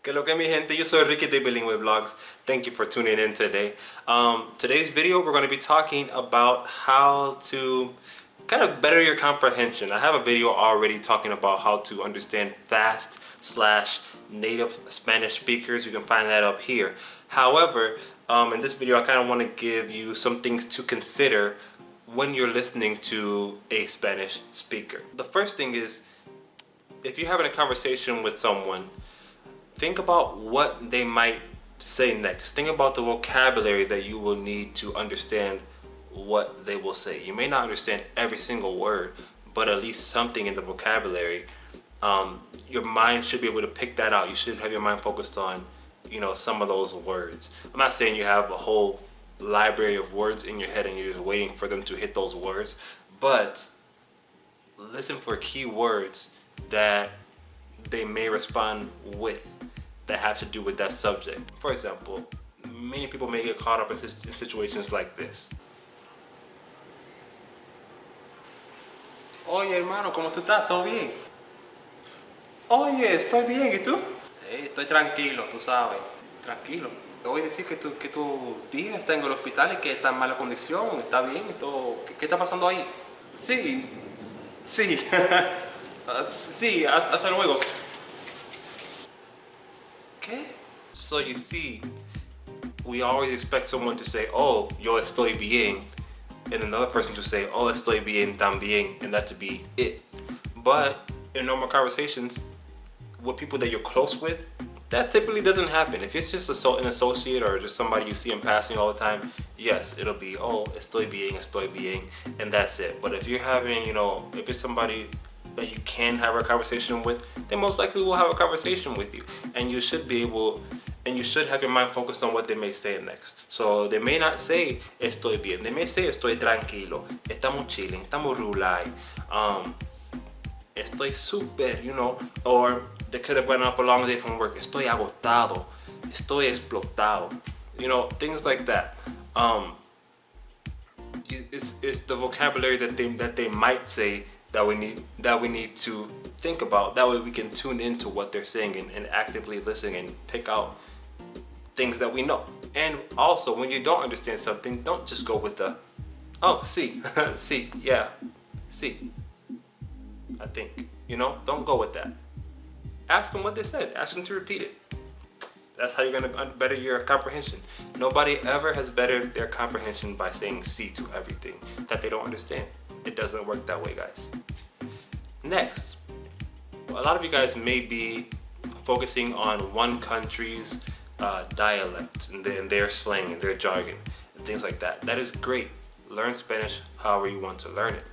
Que lo que mi gente, yo soy Ricky de Bilingue Vlogs. Thank you for tuning in today. Today's video, we're going to be talking about how to kind of better your comprehension. I have a video already talking about how to understand fast/native Spanish speakers. You can find that up here. However, in this video, I kind of want to give you some things to consider when you're listening to a Spanish speaker. The first thing is, if you're having a conversation with someone, think about what they might say next. Think about the vocabulary that you will need to understand what they will say. You may not understand every single word, but at least something in the vocabulary. Your mind should be able to pick that out. You should have your mind focused on, some of those words. I'm not saying you have a whole library of words in your head and you're just waiting for them to hit those words, but listen for key words that they may respond with that have to do with that subject. For example, many people may get caught up in situations like this. Oye, hermano, ¿cómo tú estás? ¿Todo bien? Oye, estoy bien, ¿y tú? Estoy tranquilo, tú sabes, tranquilo. Te voy a decir que tu tía está en el hospital y que está en mala condición, está bien y todo. ¿Qué está pasando ahí? Sí, sí, sí, hasta luego. ¿Qué? So you see, we always expect someone to say, oh, yo estoy bien, and another person to say, oh, estoy bien también, and that to be it. But in normal conversations, with people that you're close with, that typically doesn't happen. If it's just an associate or just somebody you see in passing all the time, yes, it'll be, oh, estoy bien, and that's it. But if you're having, if it's somebody that you can have a conversation with, they most likely will have a conversation with you. And you should be able, and you should have your mind focused on what they may say next. So they may not say, estoy bien. They may say, estoy tranquilo, estamos chilling, estamos rulay, estoy super, or they could have went off a long day from work, estoy agotado, estoy explotado, things like that. It's the vocabulary that they might say that we need to think about. That way we can tune into what they're saying and actively listen and pick out things that we know. And also, when you don't understand something, don't just go with the, oh, sí, sí, yeah, sí, I think, don't go with that. Ask them what they said. Ask them to repeat it. That's how you're going to better your comprehension. Nobody ever has bettered their comprehension by saying sí to everything that they don't understand. It doesn't work that way, guys. Next, a lot of you guys may be focusing on one country's dialect and their slang and their jargon and things like that. That is great. Learn Spanish however you want to learn it.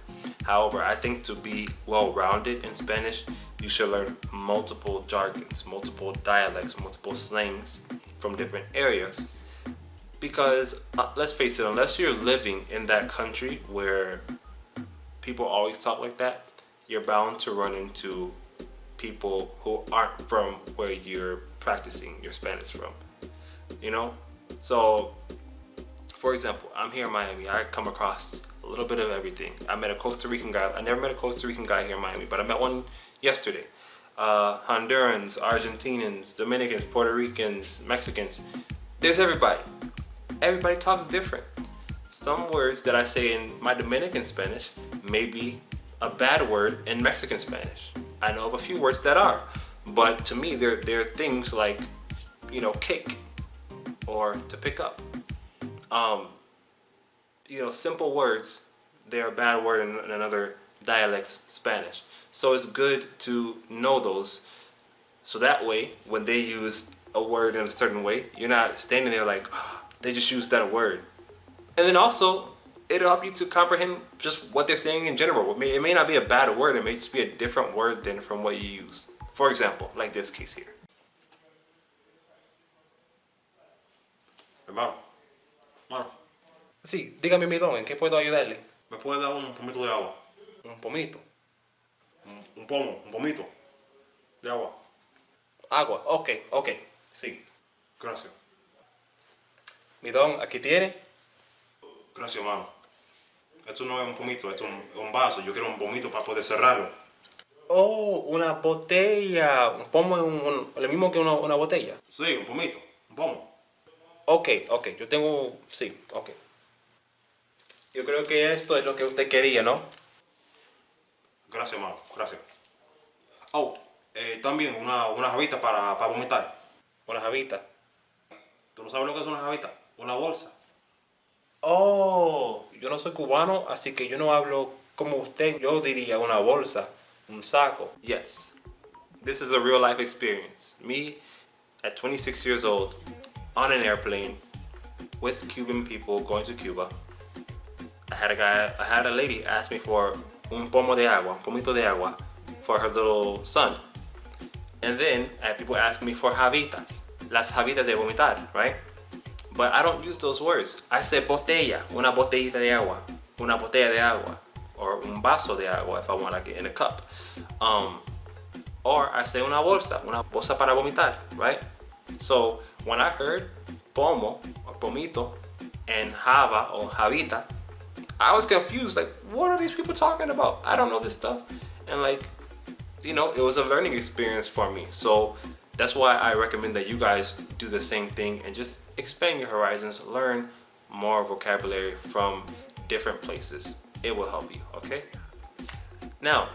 However, I think to be well-rounded in Spanish, you should learn multiple jargons, multiple dialects, multiple slangs from different areas. Because, let's face it, unless you're living in that country where people always talk like that, you're bound to run into people who aren't from where you're practicing your Spanish from. So, for example, I'm here in Miami. I come across a little bit of everything. I met a Costa Rican guy. I never met a Costa Rican guy here in Miami, but I met one yesterday. Hondurans, Argentinians, Dominicans, Puerto Ricans, Mexicans. There's everybody. Everybody talks different. Some words that I say in my Dominican Spanish may be a bad word in Mexican Spanish. I know of a few words that are, but to me they're things like, cake or to pick up. Simple words, they're a bad word in another dialect's Spanish. So it's good to know those, so that way when they use a word in a certain way, you're not standing there like, oh, they just used that word. And then also, it'll help you to comprehend just what they're saying in general. It may not be a bad word, it may just be a different word than from what you use. For example, like this case here. Hermano. Sí, dígame mi don, ¿en qué puedo ayudarle? ¿Me puede dar un pomito de agua? ¿Un pomito? Un pomito de agua. Agua, ok, sí, gracias. Mi don, aquí tiene. Gracias, hermano. Esto no es un pomito, esto es un vaso. Yo quiero un pomito para poder cerrarlo. Oh, una botella. Un pomo es lo mismo que una botella. Sí, un pomito, un pomo. Ok, ok, yo tengo... Sí, ok. Yo creo que esto es lo que usted quería, ¿no? Gracias, hermano, gracias. Oh, también una jabita para vomitar. Una jabita. ¿Tú no sabes lo que es una jabita? Una bolsa. Oh, yo no soy cubano, así que yo no hablo como usted. Yo diría una bolsa, un saco. Yes, this is a real life experience. Me, at 26 years old, on an airplane with Cuban people going to Cuba. I had a lady ask me for un pomo de agua, un pomito de agua, for her little son. And then I had people ask me for javitas, las javitas de vomitar, right? But I don't use those words. I say botella, una botellita de agua, una botella de agua, or un vaso de agua if I want like it in a cup. Or I say una bolsa para vomitar, right? So when I heard pomo or pomito and java or javita, I was confused. Like, what are these people talking about? I don't know this stuff. And like, you know, it was a learning experience for me. So that's why I recommend that you guys do the same thing and just expand your horizons, learn more vocabulary from different places. It will help you, okay? Now,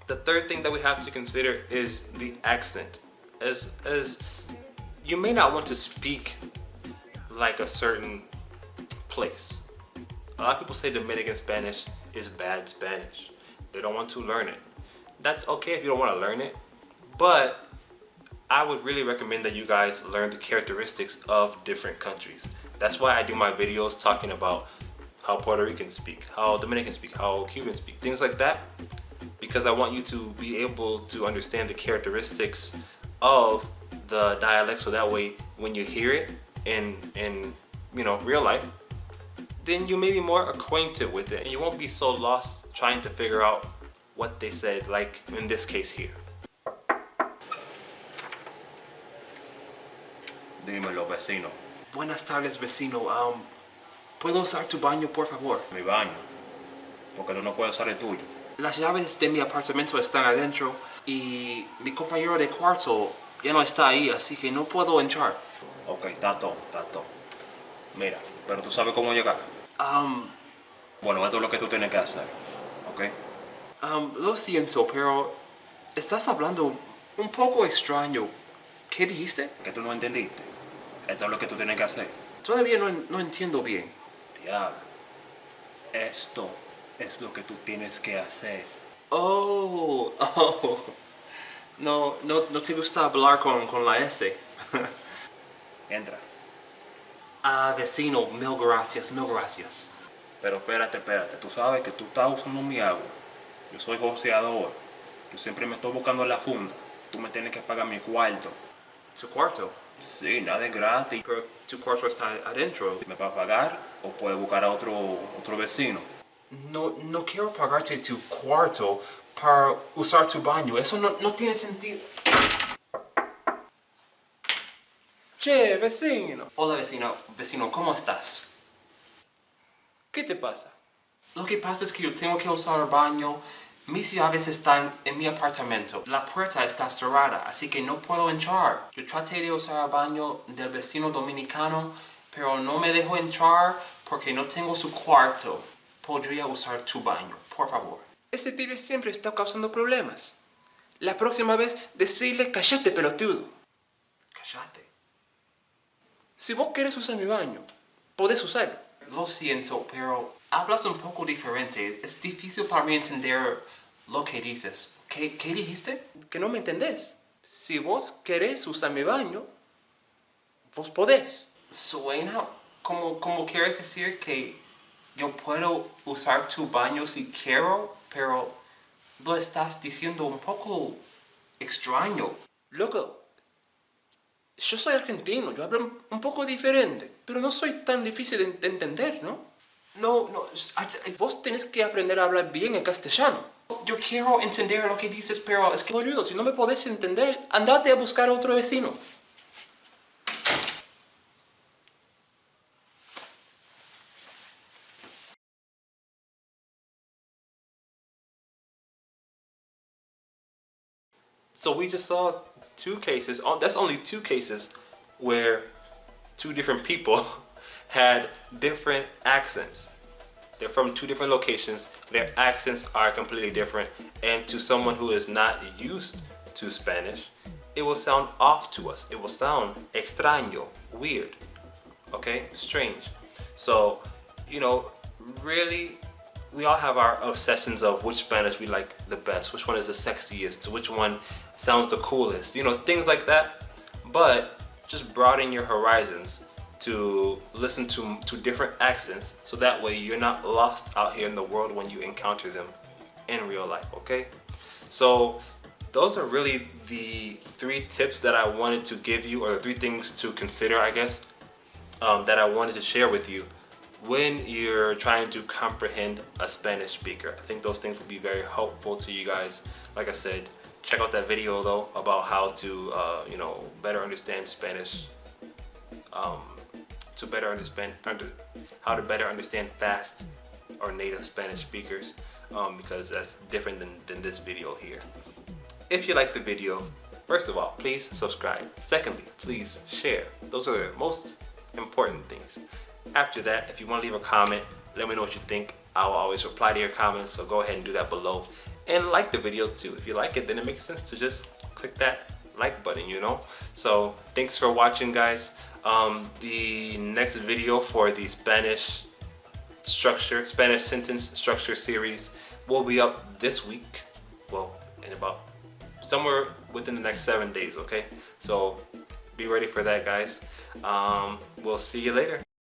the third thing that we have to consider is the accent. As you may not want to speak like a certain place. A lot of people say Dominican Spanish is bad Spanish. They don't want to learn it. That's okay if you don't want to learn it, but I would really recommend that you guys learn the characteristics of different countries. That's why I do my videos talking about how Puerto Ricans speak, how Dominicans speak, how Cubans speak, things like that, because I want you to be able to understand the characteristics of the dialect, so that way when you hear it in you know, real life, then you may be more acquainted with it and you won't be so lost trying to figure out what they said, like in this case here. Dímelo, vecino. Buenas tardes, vecino. ¿Puedo usar tu baño, por favor? Mi baño. Porque tú no puedes usar el tuyo. Las llaves de mi apartamento están adentro y mi compañero de cuarto ya no está ahí, así que no puedo entrar. Ok, está todo, está todo. Mira, pero tú sabes cómo llegar. Bueno, esto es lo que tú tienes que hacer, ¿ok? Lo siento, pero estás hablando un poco extraño. ¿Qué dijiste? Que tú no entendiste. Esto es lo que tú tienes que hacer. Todavía no entiendo bien. Diablo. Esto es lo que tú tienes que hacer. Oh, oh. No te gusta hablar con la S. Entra. Vecino, mil gracias, mil gracias. Pero espérate. Tú sabes que tú estás usando mi agua. Yo soy joseador. Yo siempre me estoy buscando en la funda. Tú me tienes que pagar mi cuarto. ¿Tu cuarto? Sí, nada es gratis. Pero tu cuarto está adentro. ¿Me vas a pagar o puedes buscar a otro vecino? No quiero pagarte tu cuarto para usar tu baño. Eso no tiene sentido. Che, vecino. Hola, vecino. Vecino, ¿cómo estás? ¿Qué te pasa? Lo que pasa es que yo tengo que usar el baño. Mis llaves están en mi apartamento. La puerta está cerrada, así que no puedo entrar. Yo traté de usar el baño del vecino dominicano, pero no me dejó entrar porque no tengo su cuarto. Podría usar tu baño, por favor. Ese pibe siempre está causando problemas. La próxima vez, decirle, cállate, pelotudo. Cállate. Si vos querés usar mi baño, podés usarlo. Lo siento, pero hablas un poco diferente. Es difícil para mí entender lo que dices. ¿Qué dijiste? Que no me entendés. Si vos querés usar mi baño, vos podés. Suena como quieres decir que yo puedo usar tu baño si quiero, pero lo estás diciendo un poco extraño. Loco, yo soy argentino, yo hablo un poco diferente, pero no soy tan difícil de entender, ¿no? No, vos tenés que aprender a hablar bien el castellano. Yo quiero entender lo que dices, pero es que, boludo, si no me podés entender, andate a buscar a otro vecino. So we just saw two cases. That's only two cases where two different people had different accents. They're from two different locations. Their accents are completely different. And to someone who is not used to Spanish, it will sound off to us. It will sound extraño, weird, okay, strange. So, you know, really, we all have our obsessions of which Spanish we like the best, which one is the sexiest, which one sounds the coolest, you know, things like that. But just broaden your horizons to listen to different accents, so that way you're not lost out here in the world when you encounter them in real life, okay? So those are really the 3 tips that I wanted to give you, or 3 things to consider, I guess, that I wanted to share with you when you're trying to comprehend a Spanish speaker. I think those things will be very helpful to you guys. Like I said, check out that video though about how to you know, better understand Spanish, how to better understand fast or native Spanish speakers, because that's different than this video here. If you like the video, first of all, please subscribe. Secondly, please share. Those are the most important things. After that, if you want to leave a comment, let me know what you think. I'll always reply to your comments, so go ahead and do that below. And like the video too. If you like it, then it makes sense to just click that like button, you know? So thanks for watching, guys. The next video for the Spanish sentence structure series will be up this week. Well, in about somewhere within the next 7 days, okay? So be ready for that, guys. We'll see you later.